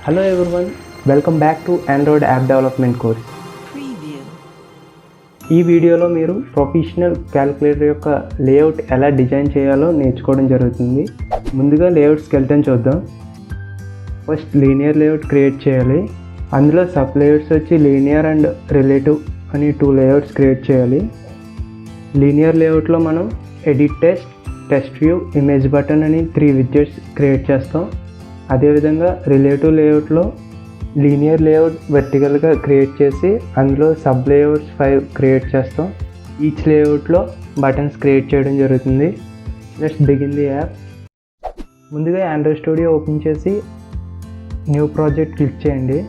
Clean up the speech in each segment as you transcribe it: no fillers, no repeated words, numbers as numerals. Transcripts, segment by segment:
Hello everyone, welcome back to Android App Development course. ఈ వీడియోలో మీరు ప్రొఫెషనల్ క్యాలిక్యులేటర్ యొక్క లేఅవుట్ ఎలా డిజైన్ చేయాలో నేర్చుకోవడం జరుగుతుంది. ముందుగా లేఅవుట్ స్కెల్టన్ చూద్దాం. ఫస్ట్ లీనియర్ లేఅవుట్ క్రియేట్ చేయాలి. అందులో సబ్ లేఅవుట్స్ వచ్చి లీనియర్ అండ్ రిలేటివ్ అని 2 లేఅవుట్స్ క్రియేట్ చేయాలి. లీనియర్ లేఅవుట్లో మనం edit test view, image button అని 3 విడ్జెట్స్ క్రియేట్ చేస్తాం. అదేవిధంగా రిలేటివ్ లేఅవుట్లో లీనియర్ లేఅవుట్ వర్టికల్గా క్రియేట్ చేసి అందులో సబ్ లేఅవుట్స్ 5 క్రియేట్ చేస్తాం. ఈచ్ లేఅవుట్లో బటన్స్ క్రియేట్ చేయడం జరుగుతుంది. Let's begin the app. ముందుగా ఆండ్రాయిడ్ స్టూడియో ఓపెన్ చేసి న్యూ ప్రాజెక్ట్ క్లిక్ చేయండి.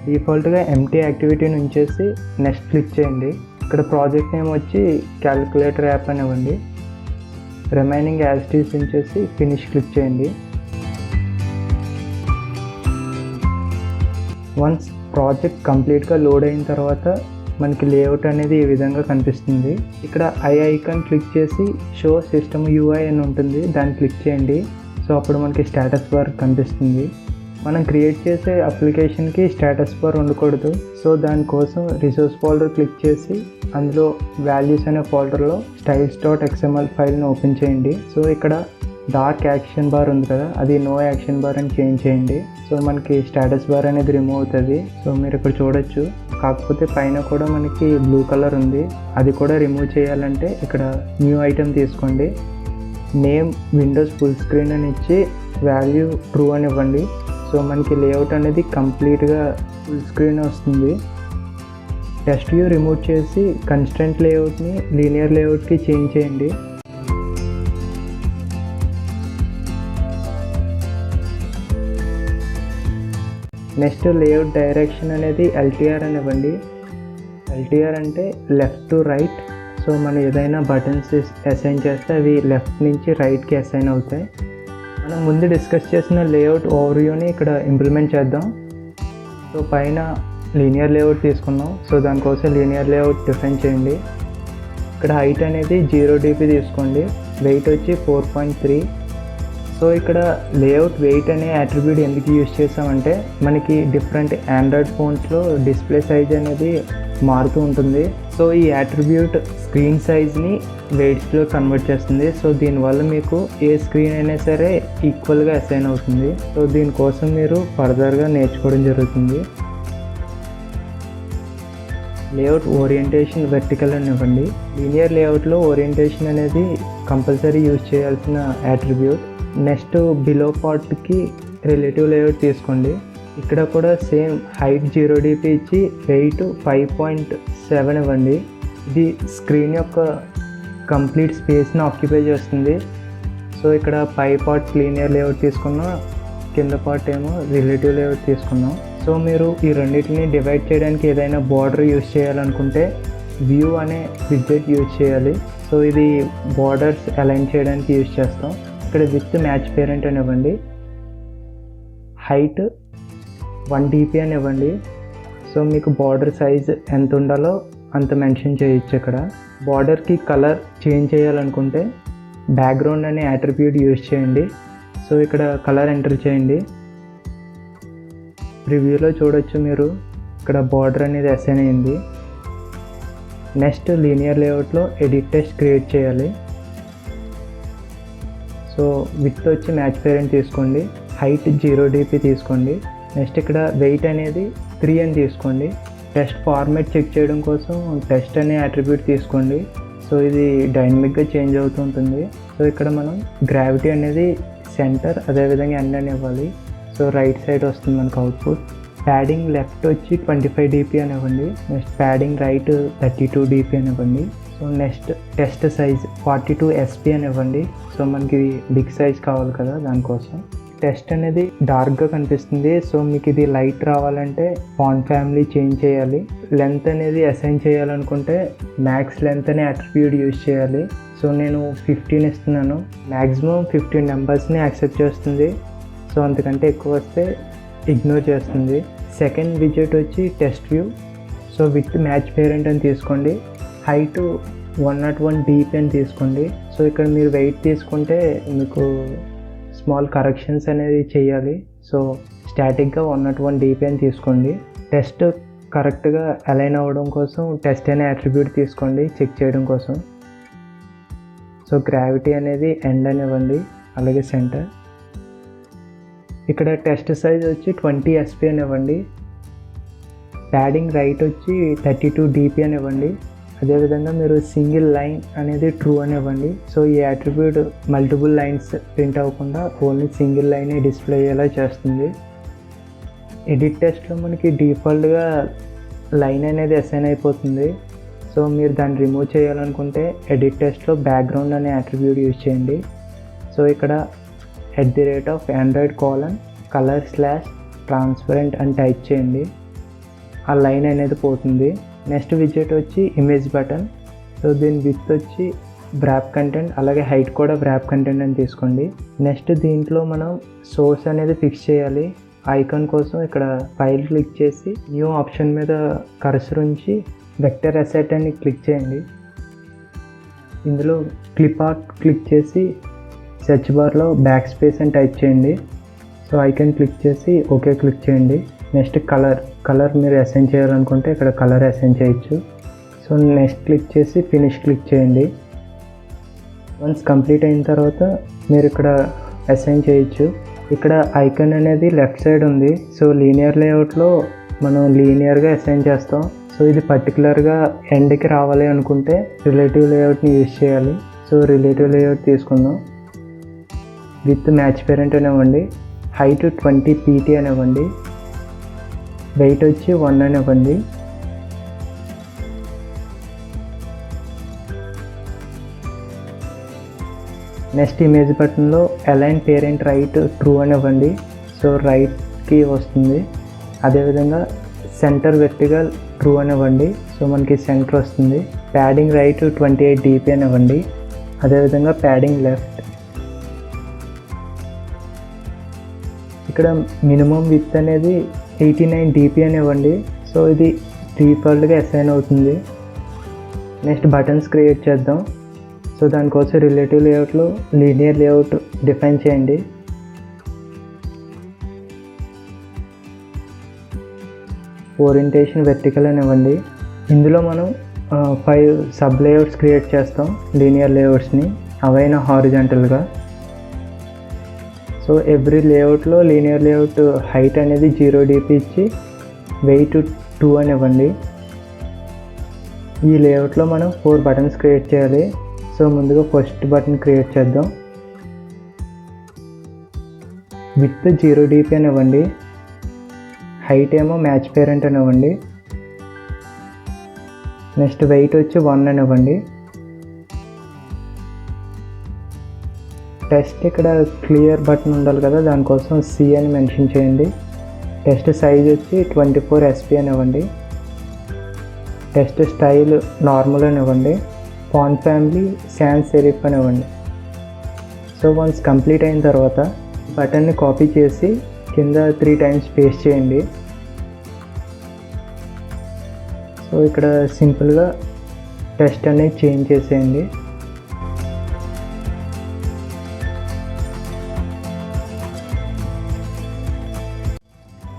డిఫాల్ట్గా ఎంటీ యాక్టివిటీని ఉంచేసి నెక్స్ట్ క్లిక్ చేయండి. ఇక్కడ ప్రాజెక్ట్ నేమ్ వచ్చి క్యాలిక్యులేటర్ యాప్ అని ఇవ్వండి. రిమైనింగ్ యాజ్ ఇట్ ఈజ్ ఉంచేసి ఫినిష్ క్లిక్ చేయండి. వన్స్ ప్రాజెక్ట్ కంప్లీట్గా లోడ్ అయిన తర్వాత మనకి లేఅవుట్ అనేది ఈ విధంగా కనిపిస్తుంది. ఇక్కడ ఐ ఐకాన్ క్లిక్ చేసి షో సిస్టమ్ యూఐ అని ఉంటుంది, దాన్ని క్లిక్ చేయండి. సో అప్పుడు మనకి స్టేటస్ బార్ కనిపిస్తుంది. మనం క్రియేట్ చేసే అప్లికేషన్కి స్టేటస్ బార్ ఉండకూడదు. సో దానికోసం రిసోర్స్ ఫోల్డర్ క్లిక్ చేసి అందులో వాల్యూస్ అనే ఫోల్డర్లో styles.xml ఫైల్ని ఓపెన్ చేయండి. సో ఇక్కడ డార్క్ యాక్షన్ బార్ ఉంది కదా, అది నో యాక్షన్ బార్ అని చేంజ్ చేయండి. సో మనకి స్టేటస్ బార్ అనేది రిమూవ్ అవుతుంది. సో మీరు ఇక్కడ చూడొచ్చు. కాకపోతే పైన కూడా మనకి బ్లూ కలర్ ఉంది, అది కూడా రిమూవ్ చేయాలంటే ఇక్కడ న్యూ ఐటమ్ తీసుకోండి. నేమ్ విండోస్ ఫుల్ స్క్రీన్ అని ఇచ్చి వాల్యూ ట్రూ అని ఇవ్వండి. సో మనకి లేఅవుట్ అనేది కంప్లీట్గా ఫుల్ స్క్రీన్ వస్తుంది. టెస్ట్ వ్యూ రిమూవ్ చేసి కన్స్టెంట్ లేఅవుట్ని లీనియర్ లేఅవుట్కి చేంజ్ చేయండి. నెక్స్ట్ లేఅవుట్ డైరెక్షన్ అనేది ఎల్టీఆర్ అని ఇవ్వండి. ఎల్టీఆర్ అంటే లెఫ్ట్ టు రైట్. సో మనం ఏదైనా బటన్స్ అసైన్ చేస్తే అవి లెఫ్ట్ నుంచి రైట్కి అసైన్ అవుతాయి. మనం ముందు డిస్కస్ చేసిన లేఅవుట్ ఓవర్వ్యూని ఇక్కడ ఇంప్లిమెంట్ చేద్దాం. సో పైన లీనియర్ లేఅవుట్ తీసుకున్నాం. సో దానికోసం లీనియర్ లేఅవుట్ డిఫైన్ చేయండి. ఇక్కడ హైట్ అనేది 0 dp తీసుకోండి. వెయిట్ వచ్చి 4.3. సో ఇక్కడ లేఅవుట్ వెయిట్ అనే అట్రిబ్యూట్ ఎందుకు యూజ్ చేసామంటే మనకి డిఫరెంట్ ఆండ్రాయిడ్ ఫోన్స్లో డిస్ప్లే సైజ్ అనేది మారుతూ ఉంటుంది. సో ఈ అట్రిబ్యూట్ స్క్రీన్ సైజ్ని వెయిట్స్లో కన్వర్ట్ చేస్తుంది. సో దీనివల్ల మీకు ఏ స్క్రీన్ అయినా సరే ఈక్వల్గా అసైన్ అవుతుంది. సో దీనికోసం మీరు ఫర్దర్గా నేర్చుకోవడం జరుగుతుంది. లేఅవుట్ ఓరియంటేషన్ వెర్టికల్ అని ఇవ్వండి. లీనియర్ లేఅవుట్లో ఓరియంటేషన్ అనేది కంపల్సరీ యూజ్ చేయాల్సిన అట్రిబ్యూట్. నెక్స్ట్ బిలో పార్ట్కి రిలేటివ్ లేఅవుట్ తీసుకోండి. ఇక్కడ కూడా సేమ్ హైట్ 0 dp ఇచ్చి వెయిట్ 5.7 ఇవ్వండి. ఇది స్క్రీన్ యొక్క కంప్లీట్ స్పేస్ని ఆక్యుపై చేస్తుంది. సో ఇక్కడ పై పార్ట్ లీనియర్ లేఅవుట్ తీసుకున్నాం, కింద పార్ట్ ఏమో రిలేటివ్ లేఅవుట్ తీసుకున్నాం. సో మీరు ఈ రెండింటిని డివైడ్ చేయడానికి ఏదైనా బార్డర్ యూజ్ చేయాలనుకుంటే వ్యూ అనే విడ్జెట్ యూజ్ చేయాలి. సో ఇది బార్డర్స్ అలైన్ చేయడానికి యూజ్ చేస్తాం. ఇక్కడ విత్ మ్యాచ్ పేరెంట్ అని ఇవ్వండి. హైట్ 1 dp అని ఇవ్వండి. సో మీకు బార్డర్ సైజ్ ఎంత ఉండాలో అంత మెన్షన్ చేయొచ్చు. ఇక్కడ బార్డర్కి కలర్ చేంజ్ చేయాలనుకుంటే బ్యాక్గ్రౌండ్ అనే అట్రిబ్యూట్ యూజ్ చేయండి. సో ఇక్కడ కలర్ ఎంటర్ చేయండి. ప్రివ్యూలో చూడొచ్చు మీరు, ఇక్కడ బార్డర్ అనేది అసైన్ అయింది. నెక్స్ట్ లీనియర్ లేఅవుట్లో ఎడిట్ టెస్ట్ క్రియేట్ చేయాలి. సో విత్ వచ్చి మ్యాచ్ పేరెంట్ తీసుకోండి. హైట్ 0 dp తీసుకోండి. నెక్స్ట్ ఇక్కడ వెయిట్ అనేది 3 అని తీసుకోండి. టెస్ట్ ఫార్మాట్ చెక్ చేయడం కోసం టెస్ట్ అనే అట్రిబ్యూట్ తీసుకోండి. సో ఇది డైనమిక్గా చేంజ్ అవుతూ ఉంటుంది. సో ఇక్కడ మనం గ్రావిటీ అనేది సెంటర్, అదేవిధంగా ఎండ్ అని ఇవ్వాలి. సో రైట్ సైడ్ వస్తుంది మనకు అవుట్పుట్. ప్యాడింగ్ లెఫ్ట్ వచ్చి 25 dp అని ఇవ్వండి. నెక్స్ట్ ప్యాడింగ్ రైట్ 32 dp అని ఇవ్వండి. So next test size 42 sp అని ఇవ్వండి. సో మనకి బిగ్ సైజ్ కావాలి కదా, దానికోసం. టెస్ట్ అనేది డార్క్గా కనిపిస్తుంది. సో మీకు ఇది లైట్ రావాలంటే ఫాంట్ ఫ్యామిలీ చేంజ్ చేయాలి. లెంత్ అనేది అసైన్ చేయాలనుకుంటే మ్యాక్స్ లెంత్ అనే అట్రిబ్యూట్ యూజ్ చేయాలి. సో నేను 15 ఇస్తున్నాను. మ్యాక్సిమం 15 నెంబర్స్ని యాక్సెప్ట్ చేస్తుంది. సో అంతకంటే ఎక్కువ వస్తే ఇగ్నోర్ చేస్తుంది. సెకండ్ విడ్జెట్ వచ్చి test view. So with match parent అని తీసుకోండి. హైట్ 101 dp అని తీసుకోండి. సో ఇక్కడ మీరు వెయిట్ తీసుకుంటే మీకు స్మాల్ కరెక్షన్స్ అనేది చేయాలి. సో స్టాటిక్గా 101 dp అని తీసుకోండి. టెస్ట్ కరెక్ట్గా అలైన్ అవ్వడం కోసం టెస్ట్ అనే అట్రిబ్యూట్ తీసుకోండి చెక్ చేయడం కోసం. సో గ్రావిటీ అనేది ఎండ్ అని ఇవ్వండి, అలాగే సెంటర్. ఇక్కడ టెస్ట్ సైజ్ వచ్చి 20 SP అని ఇవ్వండి. ప్యాడింగ్ రైట్ వచ్చి 32 dp అని ఇవ్వండి. అదేవిధంగా మీరు సింగిల్ లైన్ అనేది ట్రూ అని ఇవ్వండి. సో ఈ అట్రిబ్యూట్ మల్టిపుల్ లైన్స్ ప్రింట్ అవ్వకుండా ఓన్లీ సింగిల్ లైన్ డిస్ప్లే అయ్యేలా చేస్తుంది. ఎడిట్ టెస్ట్లో మనకి డిఫాల్ట్గా లైన్ అనేది అసైన్ అయిపోతుంది. సో మీరు దాన్ని రిమూవ్ చేయాలనుకుంటే ఎడిట్ టెస్ట్లో బ్యాక్గ్రౌండ్ అనే అట్రిబ్యూట్ యూజ్ చేయండి. సో ఇక్కడ @Android color/transparent అని టైప్ చేయండి. ఆ లైన్ అనేది పోతుంది. నెక్స్ట్ విజెట్ వచ్చి ఇమేజ్ బటన్. సో దీని విడ్త్ వచ్చి వ్రాప్ కంటెంట్, అలాగే హైట్ కూడా వ్రాప్ కంటెంట్ అని తీసుకోండి. నెక్స్ట్ దీంట్లో మనం సోర్స్ అనేది ఫిక్స్ చేయాలి. ఐకాన్ కోసం ఇక్కడ ఫైల్ క్లిక్ చేసి న్యూ ఆప్షన్ మీద కర్సర్ ఉంచి వెక్టర్ అసెట్ అని క్లిక్ చేయండి. ఇందులో క్లిప్ ఆర్ట్ క్లిక్ చేసి సెర్చ్ బార్లో బ్యాక్ స్పేస్ అని టైప్ చేయండి. సో ఐకాన్ క్లిక్ చేసి ఓకే క్లిక్ చేయండి. నెక్స్ట్ కలర్ మీరు అసైన్ చేయాలనుకుంటే ఇక్కడ కలర్ అసైన్ చేయొచ్చు. సో నెక్స్ట్ క్లిక్ చేసి ఫినిష్ క్లిక్ చేయండి. వన్స్ కంప్లీట్ అయిన తర్వాత మీరు ఇక్కడ అసైన్ చేయొచ్చు. ఇక్కడ ఐకాన్ అనేది లెఫ్ట్ సైడ్ ఉంది. సో లీనియర్ లేఅవుట్లో మనం లీనియర్గా అసైన్ చేస్తాం. సో ఇది పర్టికులర్గా ఎండ్కి రావాలి అనుకుంటే రిలేటివ్ లేఅవుట్ని యూజ్ చేయాలి. సో రిలేటివ్ లేఅవుట్ తీసుకుందాం. విత్ మ్యాచ్ పేరెంట్ అనివ్వండి. హైట్ 20 pt అనివ్వండి. వెయిట్ వచ్చి 1 అనివ్వండి. నెక్స్ట్ ఇమేజ్ బటన్లో అలైన్ పేరెంట్ రైట్ ట్రూ అనివ్వండి. సో రైట్కి వస్తుంది. అదేవిధంగా సెంటర్ వెర్టికల్ ట్రూ అనివ్వండి. సో మనకి సెంటర్ వస్తుంది. ప్యాడింగ్ రైట్ 28 dp అనివ్వండి. అదేవిధంగా ప్యాడింగ్ లెఫ్ట్. ఇక్కడ మినిమం విత్ అనేది 89 dp అనివ్వండి. సో ఇది డిఫాల్ట్గా అసైన్ అవుతుంది. నెక్స్ట్ బటన్స్ క్రియేట్ చేద్దాం. సో దానికోసం రిలేటివ్ లేఅవుట్లో లీనియర్ లేఅవుట్ డిఫైన్ చేయండి. ఓరియంటేషన్ వెర్టికల్ అనివ్వండి. ఇందులో మనం 5 సబ్ లేఅవుట్స్ క్రియేట్ చేస్తాం లీనియర్ లేఅవుట్స్ని, అవైనా హారిజాంటల్గా. సో ఎవ్రీ లేఅవుట్లో లీనియర్ లేఅవుట్ హైట్ అనేది 0 dp ఇచ్చి వెయిట్ 2 అనివ్వండి. ఈ లేఅవుట్లో మనం 4 బటన్స్ క్రియేట్ చేయాలి. సో ముందుగా ఫస్ట్ బటన్ క్రియేట్ చేద్దాం. With 0 dp అనివ్వండి. హైట్ ఏమో మ్యాచ్ పేరెంట్ అనివ్వండి. నెక్స్ట్ వెయిట్ వచ్చి 1 అనివ్వండి. టెస్ట్ ఇక్కడ క్లియర్ బటన్ ఉండాలి కదా, దానికోసం C అని మెన్షన్ చేయండి. టెస్ట్ సైజ్ వచ్చి 24 SP అనివ్వండి. టెస్ట్ స్టైల్ నార్మల్ అనివ్వండి. ఫాంట్ ఫ్యామిలీ సాన్స్ సెరిఫ్ అనివ్వండి. సో వన్స్ కంప్లీట్ అయిన తర్వాత బటన్ని కాపీ చేసి కింద 3 times పేస్ట్ చేయండి. సో ఇక్కడ సింపుల్గా టెస్ట్ అనేది చేంజ్ చేసేయండి.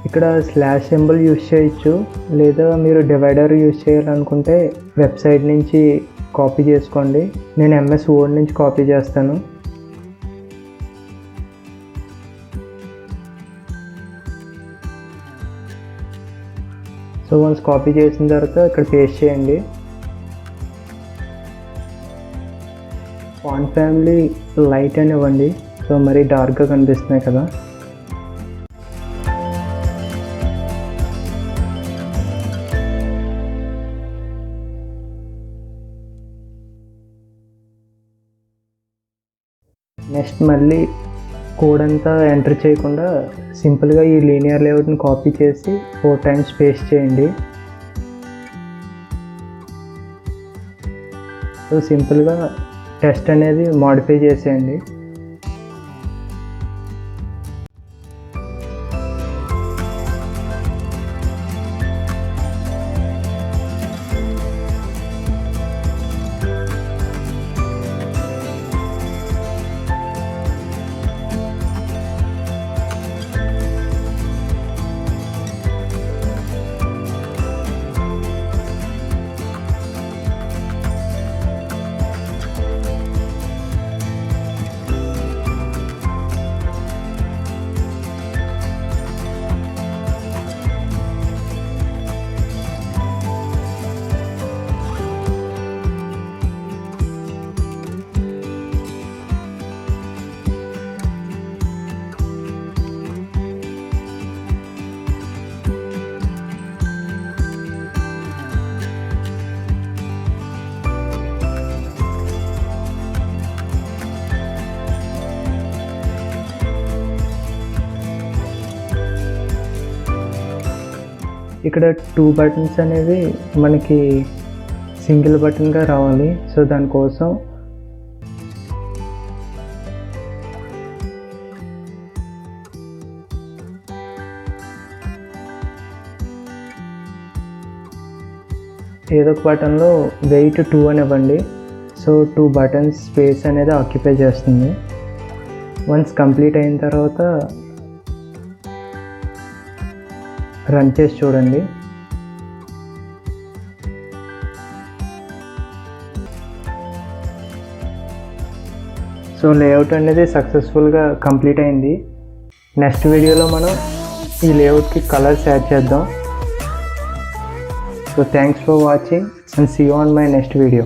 ఇక్కడ స్లాష్ సింబల్ యూజ్ చేయొచ్చు, లేదా మీరు డివైడర్ యూజ్ చేయాలనుకుంటే వెబ్సైట్ నుంచి కాపీ చేసుకోండి. నేను MS Word నుంచి కాపీ చేస్తాను. సో వన్స్ కాపీ చేసిన తర్వాత ఇక్కడ పేస్ట్ చేయండి. ఫాంట్ ఫ్యామిలీ లైట్ అనివ్వండి. సో మరీ డార్క్గా కనిపిస్తున్నాయి కదా. నెక్స్ట్ మళ్ళీ కోడ్ అంతా ఎంటర్ చేయకుండా సింపుల్గా ఈ లీనియర్ లేఅవుట్ని కాపీ చేసి 4 times పేస్ట్ చేయండి. సో సింపుల్గా టెస్ట్ అనేది మోడిఫై చేసేయండి. ఇక్కడ 2 బటన్స్ అనేవి మనకి సింగిల్ బటన్గా రావాలి. సో దానికోసం ఏదో ఒక బటన్లో వెయిట్ 2 అని ఇవ్వండి. సో 2 బటన్స్ స్పేస్ అనేది ఆక్యుపై చేస్తుంది. వన్స్ కంప్లీట్ అయిన తర్వాత రన్ చేసి చూడండి. సో లేఅవుట్ అనేది సక్సెస్ఫుల్గా కంప్లీట్ అయింది. నెక్స్ట్ వీడియోలో మనం ఈ లేఅవుట్కి కలర్స్ యాడ్ చేద్దాం. So thanks for watching and see you on my next video.